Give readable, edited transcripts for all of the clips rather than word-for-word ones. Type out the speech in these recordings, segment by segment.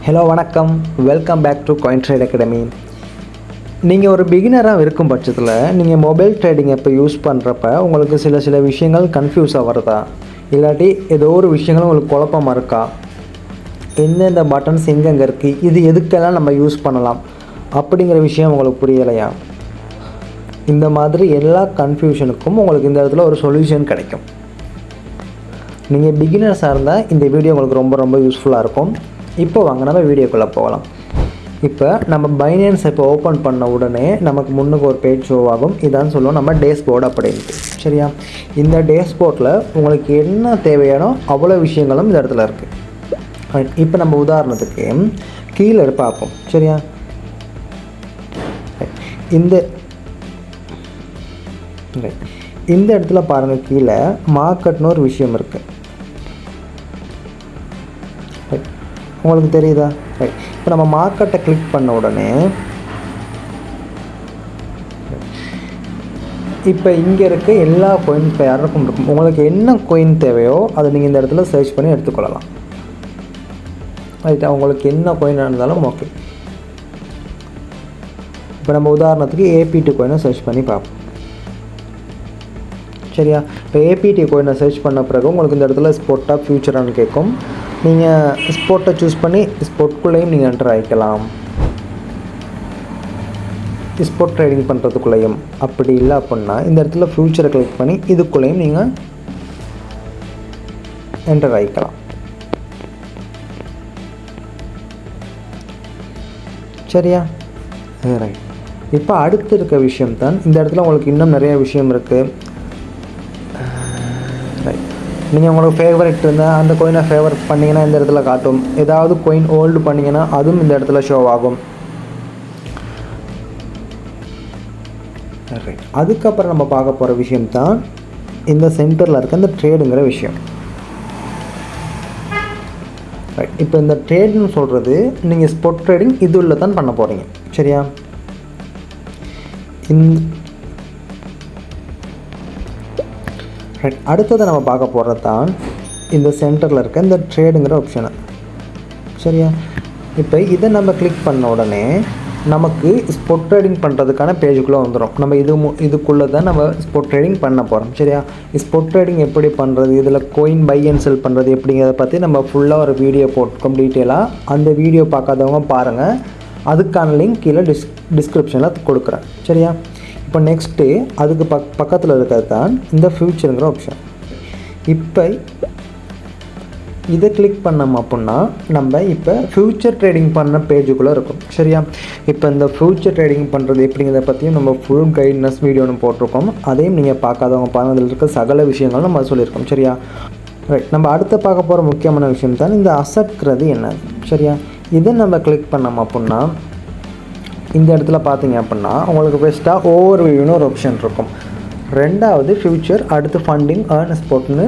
Hello வணக்கம், welcome back to coin trade academy. நீங்கள் ஒரு பிகினராக இருக்கும் பட்சத்தில் நீங்கள் மொபைல் ட்ரேடிங் இப்போ யூஸ் பண்ணுறப்ப உங்களுக்கு சில விஷயங்கள் கன்ஃபியூஸாக வருதா, இல்லாட்டி ஏதோ ஒரு விஷயங்கள் உங்களுக்கு குழப்பமாக இருக்கா, எந்தெந்த பட்டன்ஸ் எங்கெங்கே இருக்குது, இது எதுக்கெல்லாம் நம்ம யூஸ் பண்ணலாம் அப்படிங்கிற விஷயம் உங்களுக்கு புரியலையா? இந்த மாதிரி எல்லா கன்ஃபியூஷனுக்கும் உங்களுக்கு இந்த இடத்துல ஒரு சொல்யூஷன் கிடைக்கும். நீங்கள் பிகினர்ஸாக இருந்தால் இந்த வீடியோ உங்களுக்கு ரொம்ப யூஸ்ஃபுல்லாக இருக்கும். இப்போ வாங்க நம்ம வீடியோக்குள்ளே போகலாம். இப்போ நம்ம பைனான்ஸ் இப்போ ஓப்பன் பண்ண உடனே நமக்கு முன்னுக்கு ஒரு பேஜ் ஷோ ஆகும். இதான் சொல்லுவோம் நம்ம டேஷ்போர்டு அப்படின்ட்டு. சரியா? இந்த டேஷ்போர்டில் உங்களுக்கு என்ன தேவையானோ அவ்வளோ விஷயங்களும் இந்த இடத்துல இருக்குது. இப்போ நம்ம உதாரணத்துக்கு கீழே பார்ப்போம். சரியா? இந்த இடத்துல பாருங்கள், கீழே மார்க்கெட்னு ஒரு விஷயம் இருக்குது. உங்களுக்கு தெரியுதா? ரைட். இப்போ நம்ம மார்க்கெட்டை கிளிக் பண்ண உடனே இப்போ இங்கே இருக்க எல்லா கோயின் இப்போ யாருக்கும் இருக்கும். உங்களுக்கு என்ன கோயின் தேவையோ அதை நீங்கள் இந்த இடத்துல சர்ச் பண்ணி எடுத்துக்கொள்ளலாம். ரைட்டா? உங்களுக்கு என்ன கோயின் இருந்தாலும் ஓகே. இப்போ நம்ம உதாரணத்துக்கு ஏபிடி கோயினை சர்ச் பண்ணி பார்ப்போம். சரியா? இப்போ ஏபிடி கோயினை சர்ச் பண்ண பிறகு உங்களுக்கு இந்த இடத்துல ஸ்போர்ட்டாக ஃபியூச்சரானு கேட்கும். நீங்கள் ஸ்போர்ட்டை சூஸ் பண்ணி ஸ்போர்ட்குள்ளேயும் நீங்கள் என்டர் ஆகிக்கலாம், ஸ்போர்ட் ட்ரேடிங் பண்ணுறதுக்குள்ளேயும். அப்படி இல்லை அப்படின்னா இந்த இடத்துல ஃபியூச்சரை கிளிக் பண்ணி இதுக்குள்ளேயும் நீங்கள் என்டர் ஆகிக்கலாம். சரியா? ரைட். இப்போ அடுத்து இருக்க விஷயம் தான் இந்த இடத்துல உங்களுக்கு இன்னும் நிறைய விஷயம் இருக்குது. ரைட். நீங்கள் உங்களுக்கு ஃபேவரட் இருந்தால் அந்த கோயினை ஃபேவரட் பண்ணிங்கன்னா இந்த இடத்துல காட்டும். ஏதாவது கோயின் ஹோல்டு பண்ணிங்கன்னா அதுவும் இந்த இடத்துல ஷோ ஆகும். ரைட். அதுக்கப்புறம் நம்ம பார்க்க போகிற விஷயம் தான் இந்த சென்டரில் இருக்க இந்த ட்ரேடுங்கிற விஷயம். ரைட். இப்போ இந்த ட்ரேடுன்னு சொல்கிறது நீங்கள் ஸ்பாட் ட்ரேடிங் இதுல தான் பண்ண போகிறீங்க. சரியா? ரைட். அடுத்ததை நம்ம பார்க்க போகிறது தான் இந்த சென்டரில் இருக்க இந்த ட்ரேடுங்கிற ஆப்ஷனை. சரியா? இப்போ இதை நம்ம கிளிக் பண்ண உடனே நமக்கு ஸ்பாட் ட்ரேடிங் பண்ணுறதுக்கான பேஜுக்குள்ளே வந்துடும். நம்ம இதுக்குள்ளே தான் நம்ம ஸ்பாட் ட்ரேடிங் பண்ண போகிறோம். சரியா? ஸ்பாட் ட்ரேடிங் எப்படி பண்ணுறது, இதில் கோயின் பை அண்ட் செல் பண்ணுறது எப்படிங்கிறத பற்றி நம்ம ஃபுல்லாக ஒரு வீடியோ போட்டுக்கோம் டீட்டெயிலாக. அந்த வீடியோ பார்க்காதவங்க பாருங்கள், அதுக்கான லிங்க் கீழே டிஸ்கிரிப்ஷனில் கொடுக்குறேன். சரியா? இப்போ நெக்ஸ்ட்டு அதுக்கு பக்கத்தில் இருக்கிறது தான் இந்த ஃபியூச்சருங்கிற ஆப்ஷன். இப்போ இதை கிளிக் பண்ணோம் அப்படின்னா நம்ம இப்போ ஃபியூச்சர் ட்ரேடிங் பண்ண பேஜுக்குள்ளே இருக்கும். சரியா? இப்போ இந்த ஃபியூச்சர் ட்ரேடிங் பண்ணுறது எப்படிங்கிறத பற்றியும் நம்ம ஃபுல் கைட்னஸ் வீடியோ ஒன்று போட்டிருக்கோம். அதையும் நீங்கள் பார்க்காதவங்க பாருங்கள், அதில் இருக்க சகல விஷயங்களும் நம்ம சொல்லியிருக்கோம். சரியா? ரைட். நம்ம அடுத்து பார்க்க போகிற முக்கியமான விஷயம் தான் இந்த அசட்ங்கிறது என்ன. சரியா? இதை நம்ம கிளிக் பண்ணோம் அப்படின்னா இந்த இடத்துல பார்த்தீங்க அப்படின்னா உங்களுக்கு பெஸ்ட்டாக ஓவர் வியூன்னு ஒரு ஆப்ஷன் இருக்கும். ரெண்டாவது ஃபியூச்சர், அடுத்து ஃபண்டிங், ஏர்ன் ஸ்பாட்னு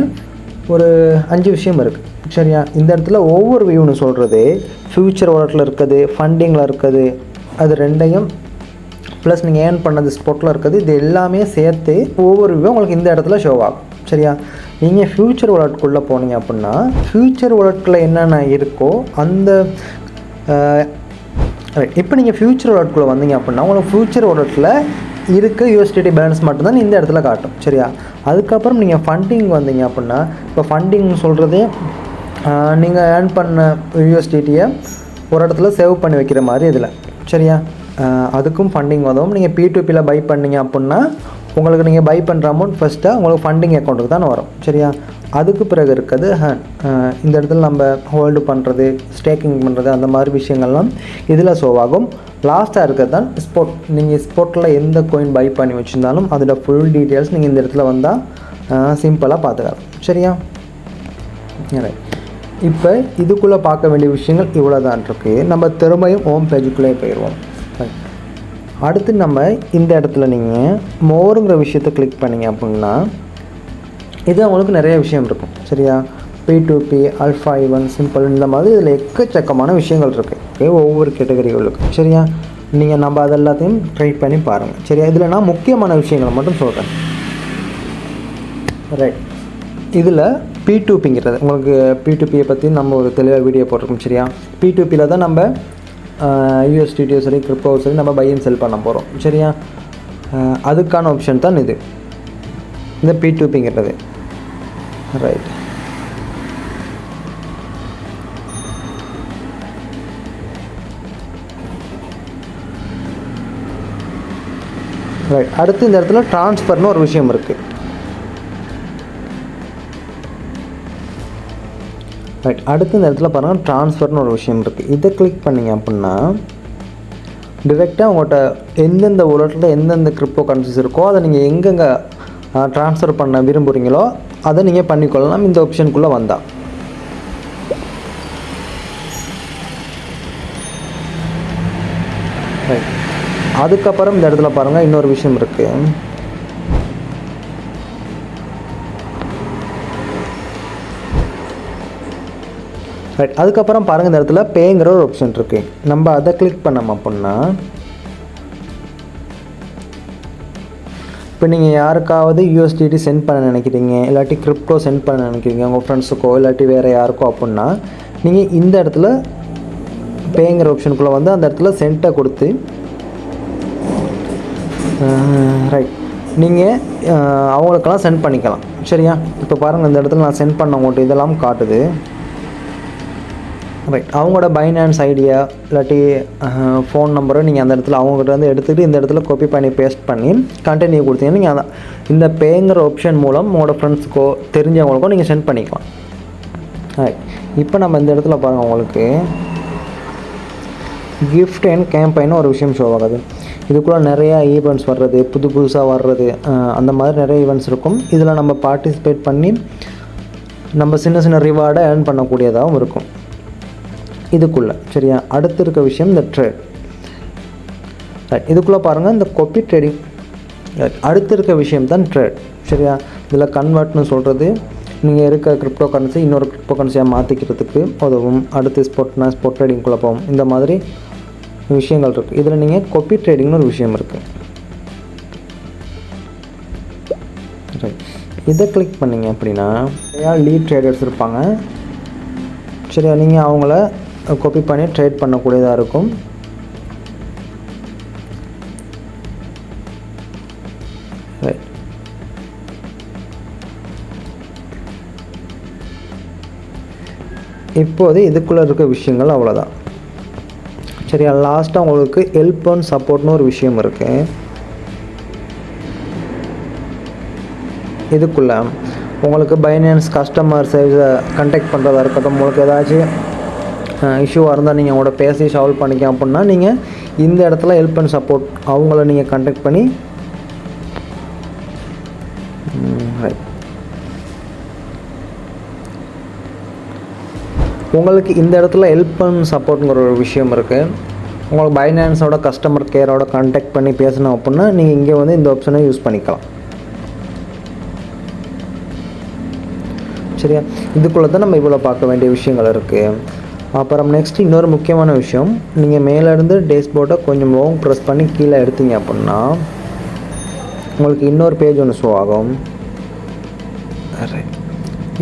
ஒரு 5 விஷயம் இருக்குது. சரியா? இந்த இடத்துல ஓவர் வியூன்னு சொல்கிறது ஃபியூச்சர் வாலெட்டில் இருக்குது, ஃபண்டிங்கில் இருக்குது, அது ரெண்டையும் ப்ளஸ் நீங்கள் ஏர்ன் பண்ணது ஸ்பாட்டில் இருக்குது, இது எல்லாமே சேர்த்து ஓவர் வியூ உங்களுக்கு இந்த இடத்துல ஷோ ஆகும். சரியா? நீங்கள் ஃபியூச்சர் வாலெட்டுக்குள்ளே போனீங்க அப்படின்னா ஃபியூச்சர் வாலெட்டில் என்னென்ன இருக்கோ அந்த ரைட். இப்போ நீங்கள் ஃபியூச்சர் வாலெட்டுக்குள்ளே வந்தீங்க அப்படின்னா உங்களுக்கு ஃபியூச்சர் வாலெட்டில் இருக்க யூஎஸ்டிடி பேலன்ஸ் மட்டும்தான் இந்த இடத்துல காட்டும். சரியா? அதுக்கப்புறம் நீங்கள் ஃபண்டிங் வந்தீங்க அப்படின்னா இப்போ ஃபண்டிங் சொல்கிறது நீங்கள் ஏர்ன் பண்ண யூஎஸ்டிடியை ஒரு இடத்துல சேவ் பண்ணி வைக்கிற மாதிரி இதில். சரியா? அதுக்கும் ஃபண்டிங் வந்தோம். நீங்கள் P2Pயில் பை பண்ணிங்க அப்படின்னா உங்களுக்கு நீங்கள் பை பண்ணுற அமௌண்ட் ஃபஸ்ட்டாக உங்களுக்கு ஃபண்டிங் அக்கௌண்ட்டுக்கு தான் வரும். சரியா? அதுக்கு பிறகு இருக்கிறது இந்த இடத்துல நம்ம ஹோல்டு பண்ணுறது, ஸ்டேக்கிங் பண்ணுறது, அந்த மாதிரி விஷயங்கள்லாம் இதில் ஷோ ஆகும். லாஸ்ட்டாக இருக்கிறது தான் ஸ்பாட். நீங்கள் ஸ்பாட்டில் எந்த கோயின் பை பண்ணி வச்சுருந்தாலும் அதோட ஃபுல் டீட்டெயில்ஸ் நீங்கள் இந்த இடத்துல வந்தால் சிம்பிளாக பார்த்துக்கலாம். சரியா? இப்போ இதுக்குள்ளே பார்க்க வேண்டிய விஷயங்கள் இவ்வளோ தான் இருக்குது. நம்ம திரும்பியும் ஹோம் பேஜுக்குள்ளே போயிடுவோம். அடுத்து நம்ம இந்த இடத்துல நீங்கள் மோருங்கிற விஷயத்தை கிளிக் பண்ணிங்க அப்படின்னா இது அவங்களுக்கு நிறைய விஷயம் இருக்கும். சரியா? P2P, ஆல்ஃபா ஈவன், சிம்பிள், இந்த மாதிரி இதில் எக்கச்சக்கமான விஷயங்கள் இருக்குது ஒவ்வொரு கேட்டகரிகளுக்கும். சரியா? நீங்கள் நம்ம அதெல்லாத்தையும் ட்ரை பண்ணி பாருங்கள். சரியா? இதில் நான் முக்கியமான விஷயங்களை மட்டும் சொல்கிறேன். ரைட். இதில் P2Pங்கிறது உங்களுக்கு P2Pயை பற்றி நம்ம ஒரு தெளிவாக வீடியோ போட்டிருக்கோம் சரியா. P2Pயில் தான் நம்ம USDT சரி கிரிப்டோ சரி நம்ம பை அண்ட் செல் பண்ண போகிறோம் சரியா. அதுக்கான ஆப்ஷன் தான் இது, இந்த P2Pங்கிறது. Right, right. அடுத்து இந்த இடத்துல ட்ரான்ஸ்ஃபர்னு ஒரு விஷயம் இருக்குது. ரைட், அடுத்து இந்த இடத்துல பாருங்கள் ட்ரான்ஸ்ஃபர்னு ஒரு விஷயம் இருக்குது. இதை கிளிக் பண்ணிங்க அப்படின்னா டிரெக்டாக உங்கள்கிட்ட எந்தெந்த வாலெட்டில் எந்தெந்த கிரிப்டோ கரன்சிஸ் இருக்கோ அதை நீங்கள் எங்கெங்கே ட்ரான்ஸ்ஃபர் பண்ண விரும்புகிறீங்களோ அதை நீங்கள் பண்ணிக்கொள்ளலாம் இந்த ஆப்ஷனுக்குள்ளே வந்தால். ரைட், அதுக்கப்புறம் இந்த இடத்துல பாருங்கள் இன்னொரு விஷயம் இருக்குது. ரைட், அதுக்கப்புறம் பாருங்கள் இந்த இடத்துல பேங்கிற ஒரு ஆப்ஷன் இருக்குது. நம்ம அதை கிளிக் பண்ணோம் அப்படின்னா இப்போ நீங்கள் யாருக்காவது USDT சென்ட் பண்ண நினைக்கிறீங்க, இல்லாட்டி கிரிப்டோ சென்ட் பண்ண நினைக்கிறீங்க உங்கள் ஃப்ரெண்ட்ஸுக்கோ இல்லாட்டி வேறு யாருக்கோ அப்படின்னா நீங்கள் இந்த இடத்துல பேங்கிற ஆப்ஷனுக்குள்ளே வந்து அந்த இடத்துல சென்ட்டை கொடுத்து ரைட் நீங்கள் அவங்களுக்கெல்லாம் சென்ட் பண்ணிக்கலாம் சரியா. இப்போ பாருங்கள் இந்த இடத்துல நான் சென்ட் பண்ணவங்கள்ட்ட இதெல்லாம் காட்டுது. ரைட், அவங்களோட பைனான்ஸ் ஐடியா இல்லாட்டி ஃபோன் நம்பரை நீங்கள் அந்த இடத்துல அவங்ககிட்ட வந்து எடுத்துகிட்டு இந்த இடத்துல காப்பி பண்ணி பேஸ்ட் பண்ணி கண்டினியூ கொடுத்தீங்கன்னா நீங்கள் அதான் இந்த பேங்கிற ஆப்ஷன் மூலம் உங்களோட ஃப்ரெண்ட்ஸுக்கோ தெரிஞ்சவங்களுக்கோ நீங்கள் சென்ட் பண்ணிக்கலாம். ரைட், இப்போ நம்ம இந்த இடத்துல பாருங்கள் உங்களுக்கு கிஃப்ட் அண்ட் கேம்பைன்னு ஒரு விஷயம் ஷோ ஆகுது. இதுக்குள்ளே நிறையா ஈவெண்ட்ஸ் வர்றது, புதுசாக வர்றது, அந்த மாதிரி நிறைய ஈவெண்ட்ஸ் இருக்கும். இதில் நம்ம பார்ட்டிசிபேட் பண்ணி நம்ம சின்ன சின்ன ரிவார்டை ஏர்ன் பண்ணக்கூடியதாகவும் இருக்கும் இதுக்குள்ளே சரியா. அடுத்து இருக்க விஷயம் இந்த ட்ரேட். ரைட், இதுக்குள்ளே பாருங்கள் இந்த காப்பி ட்ரேடிங். ரைட், அடுத்து இருக்க விஷயம் தான் ட்ரேட் சரியா. இதில் கன்வெர்ட்னு சொல்கிறது நீங்கள் இருக்க கிரிப்டோ கரன்சி இன்னொரு கிரிப்டோ கரன்சியாக மாற்றிக்கிறதுக்கு உதவும். அடுத்து ஸ்பாட் ட்ரேடிங்குள்ளே போகும். இந்த மாதிரி விஷயங்கள் இருக்குது. இதில் நீங்கள் காப்பி ட்ரேடிங்னு ஒரு விஷயம் இருக்குது. ரைட், இதை கிளிக் பண்ணிங்க அப்படின்னா நிறையா லீட் ட்ரேடர்ஸ் இருப்பாங்க சரியா. நீங்கள் அவங்கள காப்பி பண்ணி ட்ரேட் பண்ணக்கூடியதாக இருக்கும். ரைட், இப்போது இதுக்குள்ளே இருக்க விஷயங்கள் அவ்வளோதான் சரியா. லாஸ்ட்டாக உங்களுக்கு ஹெல்ப் அண்ட் சப்போர்ட்னு ஒரு விஷயம் இருக்குது. இதுக்குள்ளே உங்களுக்கு பைனான்ஸ் கஸ்டமர் சர்வீஸை கான்டாக்ட் பண்ணுறதா இருக்கட்டும், உங்களுக்கு ஏதாச்சும் இஷ்யூவாக இருந்தால் நீங்கள் உங்களோட பேசி சால்வ் பண்ணிக்க அப்படின்னா நீங்கள் இந்த இடத்துல ஹெல்ப் அண்ட் சப்போர்ட் அவங்கள நீங்கள் கான்டாக்ட் பண்ணி உங்களுக்கு இந்த இடத்துல ஹெல்ப் அண்ட் சப்போர்ட்டுங்கிற ஒரு விஷயம் இருக்குது. உங்களுக்கு பைனான்ஸோட கஸ்டமர் கேரோட கான்டாக்ட் பண்ணி பேசணும் அப்படின்னா நீங்கள் இங்கே வந்து இந்த ஆப்ஷனை யூஸ் பண்ணிக்கலாம் சரியா. இதுக்குள்ளே தான் நம்ம இவ்வளோ பார்க்க வேண்டிய விஷயங்கள் இருக்குது. அப்புறம் நெக்ஸ்ட் இன்னொரு முக்கியமான விஷயம், நீங்கள் மேலேருந்து டேஷ்போர்டை கொஞ்சம் லாங் ப்ரெஸ் பண்ணி கீழே எடுத்தீங்க அப்படின்னா உங்களுக்கு இன்னொரு பேஜ் ஒன்று ஷோ ஆகும்.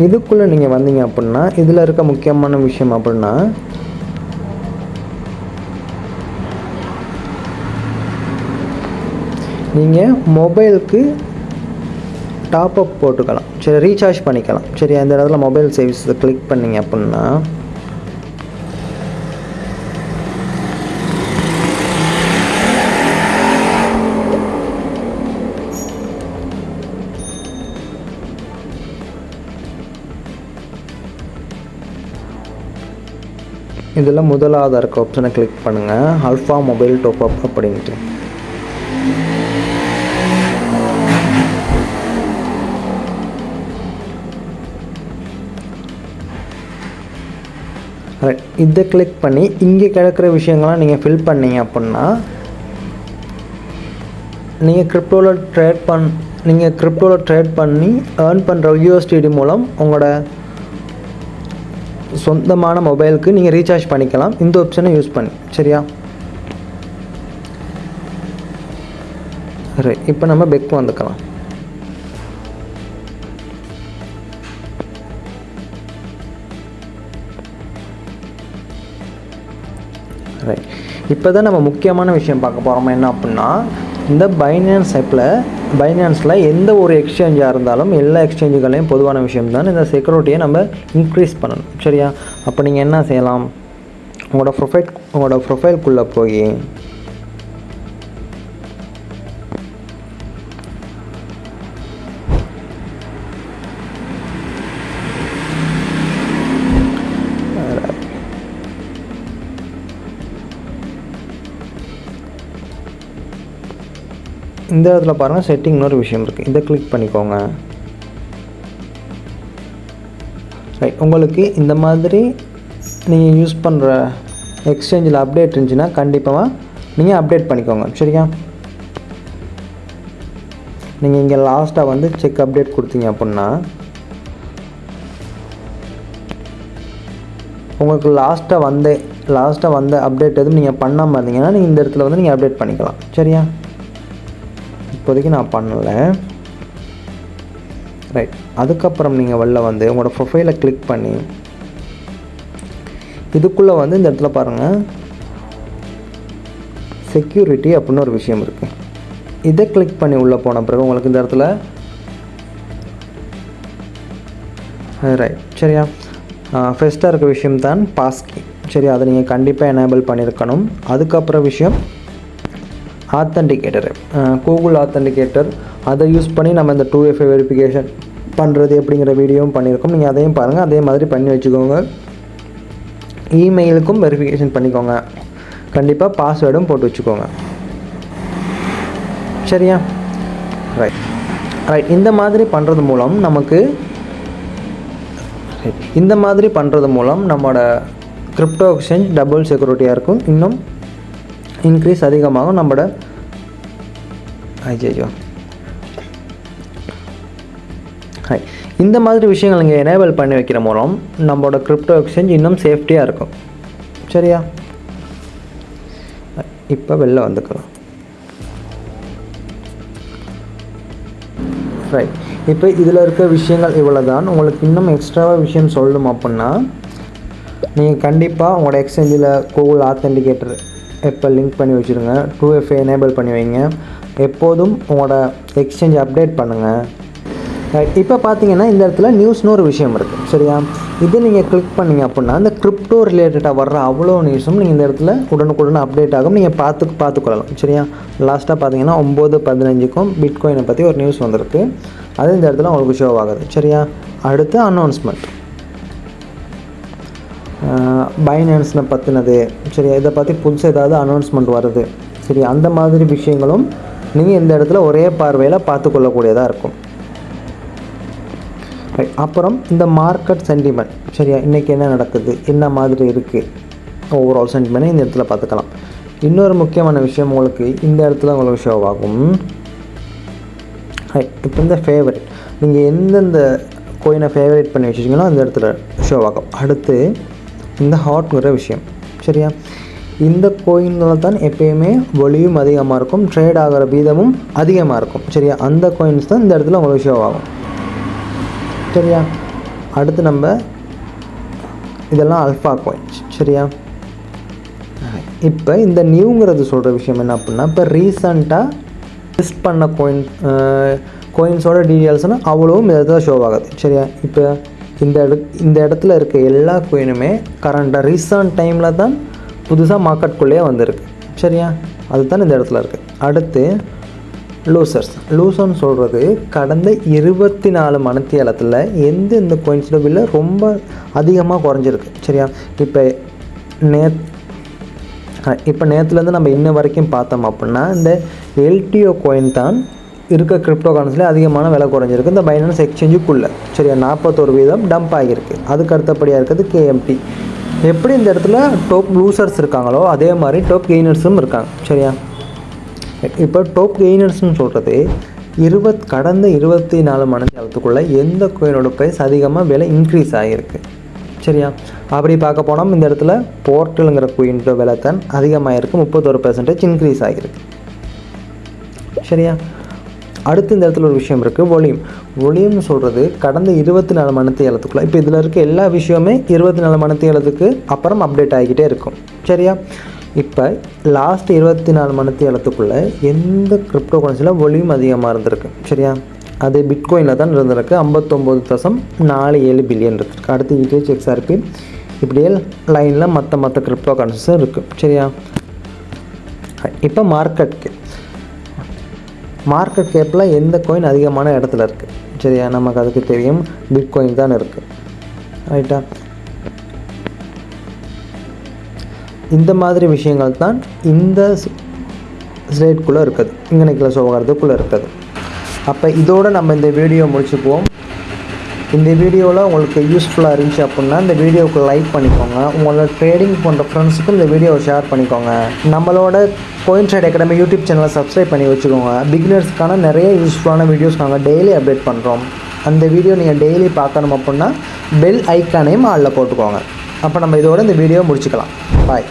இதுக்குள்ளே நீங்கள் வந்தீங்க அப்படின்னா இதில் இருக்க முக்கியமான விஷயம் அப்படின்னா நீங்கள் மொபைலுக்கு டாப்அப் போட்டுக்கலாம் சரி, ரீசார்ஜ் பண்ணிக்கலாம் சரி. அந்த இடத்துல மொபைல் சர்வீஸை கிளிக் பண்ணிங்க அப்படின்னா இதில் முதலாவது இருக்க ஆப்ஷனை கிளிக் பண்ணுங்கள், அல்ஃபா மொபைல் டாப்அப் அப்படின்ட்டு. இதை கிளிக் பண்ணி இங்கே கிடக்கிற விஷயங்கள்லாம் நீங்கள் ஃபில் பண்ணீங்க அப்படின்னா நீங்கள் கிரிப்டோவில் ட்ரேட் பண்ணி ஏர்ன் பண்ணுற USDT மூலம் உங்களோட சொந்தமான மொபைலுக்கு நீங்கள் ரீசார்ஜ் பண்ணிக்கலாம் இந்த ஆப்ஷனை யூஸ் பண்ணி சரியா. ரைட், இப்போ நம்ம பெக் வந்துக்கலாம். ரைட். இப்போ தான் நம்ம முக்கியமான விஷயம் பார்க்க போகிறோம். என்ன அப்படின்னா, இந்த பைனான்ஸில் எந்த ஒரு எக்ஸ்சேஞ்சாக இருந்தாலும் எல்லா எக்ஸ்சேஞ்சுகளையும் பொதுவான விஷயம் தான் இந்த செக்யூரிட்டியை நம்ம இன்க்ரீஸ் பண்ணணும். சரியா? அப்போ நீங்கள் என்ன செய்யலாம், உங்களோட ப்ரொஃபைல்குள்ளே போய் இந்த இடத்துல பாருங்கள், செட்டிங்னு ஒரு விஷயம் இருக்குது. இதை கிளிக் பண்ணிக்கோங்க. ரைட். உங்களுக்கு இந்த மாதிரி நீங்கள் யூஸ் பண்ணுற எக்ஸ்சேஞ்சில் அப்டேட் இருந்துச்சுன்னா கண்டிப்பாக நீங்கள் அப்டேட் பண்ணிக்கோங்க. சரியா? நீங்கள் இங்கே லாஸ்ட்டாக வந்து செக் அப்டேட் கொடுத்தீங்க அப்படின்னா உங்களுக்கு லாஸ்ட்டாக வந்த அப்டேட் எதுவும் நீங்கள் பண்ணாமல் இருந்தீங்கன்னா நீங்கள் இந்த இடத்துல வந்து நீங்கள் அப்டேட் பண்ணிக்கலாம். சரியா? இப்போதைக்கு நான் பண்ணலை. ரைட். அதுக்கப்புறம் நீங்கள் வெளில வந்து உங்களோட ப்ரொஃபைலை கிளிக் பண்ணி இதுக்குள்ளே வந்து இந்த இடத்துல பாருங்கள், செக்யூரிட்டி அப்படின்னு ஒரு விஷயம் இருக்குது. இதை கிளிக் பண்ணி உள்ளே போன பிறகு உங்களுக்கு இந்த இடத்துல ரைட். சரியா? ஃபஸ்ட்டாக இருக்க விஷயம் தான் பாஸ்கி. சரி, அதை நீங்கள் கண்டிப்பாக எனேபிள் பண்ணியிருக்கணும். அதுக்கப்புறம் விஷயம் ஆத்தென்டிகேட்டர், கூகுள் ஆத்தென்டிகேட்டர். அதை யூஸ் பண்ணி நம்ம இந்த 2FA வெரிஃபிகேஷன் பண்ணுறது எப்படிங்கிற வீடியோவும் பண்ணியிருக்கோம். நீங்கள் அதையும் பாருங்கள். அதே மாதிரி பண்ணி வச்சுக்கோங்க. இமெயிலுக்கும் வெரிஃபிகேஷன் பண்ணிக்கோங்க. கண்டிப்பாக பாஸ்வேர்டும் போட்டு வச்சுக்கோங்க. சரியா? ரைட். இந்த மாதிரி பண்ணுறது மூலம் நம்மளோட கிரிப்டோ எக்ஸ்சேஞ்ச் டபுள் செக்யூரிட்டியாக இருக்கும். இன்னும் இன்க்ரீஸ் அதிகமாகும். நம்மளோட இந்த மாதிரி விஷயங்கள் நீங்கள் எனேபிள் பண்ணி வைக்கிற மூலம் நம்மளோட கிரிப்டோ எக்ஸ்சேஞ்ச் இன்னும் சேஃப்டியாக இருக்கும். சரியா? இப்போ வெளில வந்துக்கலாம். ரைட். இப்போ இதில் இருக்க விஷயங்கள் இவ்வளோ தான். உங்களுக்கு இன்னும் எக்ஸ்ட்ராவாக விஷயம் சொல்லணும் அப்படின்னா நீங்கள் கண்டிப்பாக உங்களோட எக்ஸ்சேஞ்சில் கூகுள் ஆத்தென்டிகேட்டர் எப்போ லிங்க் பண்ணி வச்சுருங்க. 2FA எனேபிள் பண்ணி வைங்க. எப்போதும் உங்களோட எக்ஸ்சேஞ்ச் அப்டேட் பண்ணுங்கள். ரைட். இப்போ பார்த்தீங்கன்னா இந்த இடத்துல நியூஸ்னு ஒரு விஷயம் இருக்குது. சரியா? இது நீங்கள் கிளிக் பண்ணிங்க அப்படின்னா இந்த கிரிப்டோ ரிலேட்டடாக வர்ற அவ்வளோ நியூஸும் நீங்கள் இந்த இடத்துல உடனுக்குடன் அப்டேட் ஆகும். நீங்கள் பார்த்துக்கொள்ளலாம். சரியா? லாஸ்ட்டாக பார்த்தீங்கன்னா 9:15க்கும் பிட்காயினை பற்றி ஒரு நியூஸ் வந்திருக்கு. அது இந்த இடத்துல உங்களுக்கு ஷோ ஆகுது. சரியா? அடுத்து அனௌன்ஸ்மெண்ட், பைனான்ஸில் பற்றினது. சரியா? இதை பற்றி புதுசாக ஏதாவது அனௌன்ஸ்மெண்ட் வருது. சரி, அந்த மாதிரி விஷயங்களும் நீங்கள் இந்த இடத்துல ஒரே பார்வையில் பார்த்துக்கொள்ளக்கூடியதாக இருக்கும். அப்புறம் இந்த மார்க்கெட் சென்டிமெண்ட். சரியா? இன்றைக்கி என்ன நடக்குது, என்ன மாதிரி இருக்குது, ஓவரால் சென்டிமெண்ட் இந்த இடத்துல பார்த்துக்கலாம். இன்னொரு முக்கியமான விஷயம் உங்களுக்கு இந்த இடத்துல உங்களுக்கு ஷோ ஆகும். இப்போ இந்த ஃபேவரட், நீங்கள் எந்தெந்த கோயினை ஃபேவரேட் பண்ணி வச்சுருக்கீங்களோ அந்த இடத்துல ஷோ ஆகும். அடுத்து இந்த ஹாட்ங்கிற விஷயம். சரியா? இந்த கோயின்களில் தான் எப்பயுமே வொல்யூம் அதிகமாக இருக்கும், ட்ரேட் ஆகிற வீதமும் அதிகமாக இருக்கும். சரியா? அந்த கோயின்ஸ் தான் இந்த இடத்துல உங்களுக்கு ஷோ ஆகும். சரியா? அடுத்து நம்ம இதெல்லாம் அல்ஃபா கோயின்ஸ். சரியா? இப்போ இந்த நியூங்கிறது சொல்கிற விஷயம் என்ன அப்படின்னா, இப்போ ரீசண்டாக லிஸ்ட் பண்ண கோயின்ஸோட டீட்டெயில்ஸ்னால் அவ்வளோவும் இந்த இடத்துல ஷோ ஆகுது. சரியா? இப்போ இந்த இடத்துல இருக்க எல்லா கோயினுமே கரண்டாக ரீசன்ட் டைமில் தான் புதுசாக மார்க்கெட்டுக்குள்ளேயே வந்திருக்கு. சரியா? அதுதான் இந்த இடத்துல இருக்குது. அடுத்து லூசர்னு சொல்கிறது கடந்த 24 மணித்தியாலத்தில் எந்தெந்த கோயின்ஸோட விலை ரொம்ப அதிகமாக குறைஞ்சிருக்கு. சரியா? இப்போ நேற்றுலேருந்து நம்ம இன்ன வரைக்கும் பார்த்தோம் அப்படின்னா இந்த LTO கோயின் தான் இருக்க கிரிப்டோ கரன்சியில் அதிகமான விலை குறைஞ்சிருக்கு இந்த பைனான்ஸ் எக்ஸ்சேஞ்சுக்குள்ளே. சரியா? 41% டம்ப் ஆகியிருக்கு. அதுக்கு அடுத்தபடியாக இருக்கிறது KMT. எப்படி இந்த இடத்துல டாப் லூசர்ஸ் இருக்காங்களோ அதே மாதிரி டாப் கெய்னர்ஸும் இருக்காங்க. சரியா? இப்போ டாப் கெய்னர்ஸ்னு சொல்கிறது கடந்த 24 மணித்தியாலத்துக்குள்ளே எந்த கோயினோட ப்ரைஸ் அதிகமாக விலை இன்க்ரீஸ் ஆகியிருக்கு. சரியா? அப்படி பார்க்க போனால் இந்த இடத்துல போர்ட்டலுங்கிற கோயினோட விலை தான் அதிகமாக இருக்குது, 31% இன்க்ரீஸ் ஆகியிருக்கு. சரியா? அடுத்து இந்த இடத்துல ஒரு விஷயம் இருக்குது, வொல்யூம்னு சொல்கிறது கடந்த 24 மணித்தியாலத்துக்குள்ளே. இப்போ இதில் இருக்க எல்லா விஷயமே 24 மணித்தியாலத்துக்கு அப்புறம் அப்டேட் ஆகிக்கிட்டே இருக்கும். சரியா? இப்போ லாஸ்ட் 24 மணித்தியாலத்துக்குள்ளே எந்த கிரிப்டோ கரன்சியில் வால்யூம் அதிகமாக இருந்திருக்கு சரியா? அது பிட்காயினில் தான் இருந்திருக்கு. 59.47 பில்லியன் இருக்குது. அடுத்து ETH, XRP இப்படியே லைனில் மற்ற கிரிப்டோ கரன்சிஸும் இருக்குது சரியா? இப்போ மார்க்கெட் கேப்பில் எந்த காயின் அதிகமான இடத்துல இருக்குது சரியா? நமக்கு அதுக்கு தெரியும், பிட்காயின் தான் இருக்குது ரைட்டா? இந்த மாதிரி விஷயங்கள் தான் இந்த ஸ்லேட்குள்ளே இருக்குது, இங்கனைக்குள்ள சுபகாரத்துக்குள்ளே இருக்குது. அப்போ இதோடு நம்ம இந்த வீடியோ முடிச்சுக்குவோம். இந்த வீடியோவில் உங்களுக்கு யூஸ்ஃபுல்லாக இருந்துச்சு அப்படின்னா இந்த வீடியோவுக்கு லைக் பண்ணிக்கோங்க. உங்களோட ட்ரேடிங் பண்ணுற ஃப்ரெண்ட்ஸுக்கும் இந்த வீடியோவை ஷேர் பண்ணிக்கோங்க. நம்மளோட CoinTrade Academy யூடியூப் சேனலை சப்ஸ்கிரைப் பண்ணி வச்சுக்கோங்க. பிகினர்ஸ்க்கான நிறைய யூஸ்ஃபுல்லான வீடியோஸ் நாங்கள் டெய்லி அப்டேட் பண்ணுறோம். அந்த வீடியோ நீங்கள் டெய்லி பார்க்கணும் அப்படின்னா பெல் ஐக்கானையும் ஆளில் போட்டுக்கோங்க. அப்போ நம்ம இதோட இந்த வீடியோ முடிச்சுக்கலாம். பாய்.